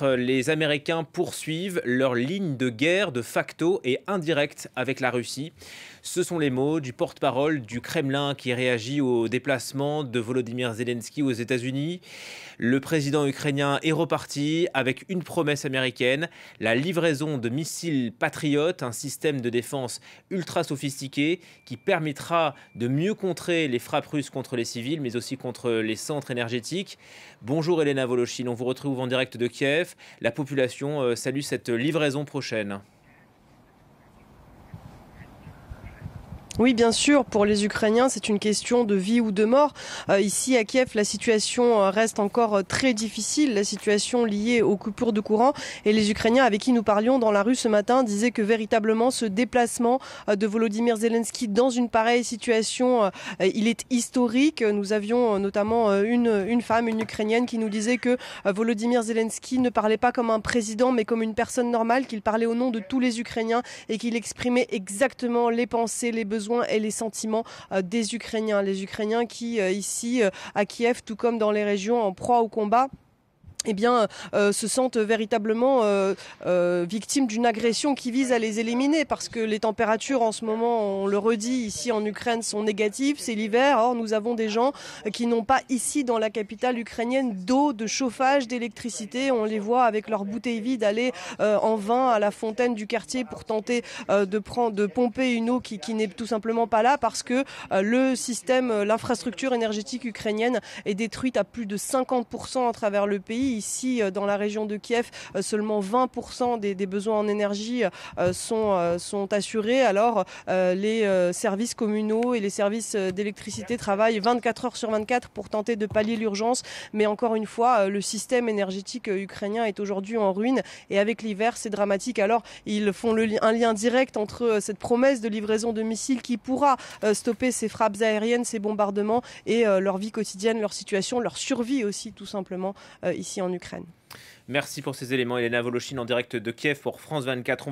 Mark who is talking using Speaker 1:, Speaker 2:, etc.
Speaker 1: Les Américains poursuivent leur ligne de guerre de facto et indirecte avec la Russie. Ce sont les mots du porte-parole du Kremlin qui réagit au déplacement de Volodymyr Zelensky aux États-Unis. Le président ukrainien est reparti avec une promesse américaine, la livraison de missiles Patriot, un système de défense ultra sophistiqué qui permettra de mieux contrer les frappes russes contre les civils, mais aussi contre les centres énergétiques. Bonjour Elena Voloshin, on vous retrouve en direct de Kiev. La population salue cette livraison prochaine.
Speaker 2: Oui, bien sûr, pour les Ukrainiens, c'est une question de vie ou de mort. Ici, à Kiev, la situation reste encore très difficile, la situation liée aux coupures de courant. Et les Ukrainiens avec qui nous parlions dans la rue ce matin disaient que véritablement ce déplacement de Volodymyr Zelensky dans une pareille situation, il est historique. Nous avions notamment une femme, une Ukrainienne, qui nous disait que Volodymyr Zelensky ne parlait pas comme un président, mais comme une personne normale, qu'il parlait au nom de tous les Ukrainiens et qu'il exprimait exactement les pensées, les besoins et les sentiments des Ukrainiens. Les Ukrainiens qui, ici, à Kiev, tout comme dans les régions en proie au combat, se sentent véritablement victimes d'une agression qui vise à les éliminer, parce que les températures en ce moment, on le redit, ici en Ukraine sont négatives, c'est l'hiver. Or nous avons des gens qui n'ont pas ici dans la capitale ukrainienne d'eau, de chauffage, d'électricité. On les voit avec leurs bouteilles vides aller en vain à la fontaine du quartier pour tenter de pomper une eau qui n'est tout simplement pas là, parce que le système, l'infrastructure énergétique ukrainienne est détruite à plus de 50% à travers le pays. Ici, dans la région de Kiev, seulement 20% des besoins en énergie sont assurés. Alors, les services communaux et les services d'électricité travaillent 24 heures sur 24 pour tenter de pallier l'urgence. Mais encore une fois, le système énergétique ukrainien est aujourd'hui en ruine. Et avec l'hiver, c'est dramatique. Alors, ils font un lien direct entre cette promesse de livraison de missiles qui pourra stopper ces frappes aériennes, ces bombardements, et leur vie quotidienne, leur situation, leur survie aussi, tout simplement, ici en Ukraine.
Speaker 1: Merci pour ces éléments, Elena Voloshin en direct de Kiev pour France 24.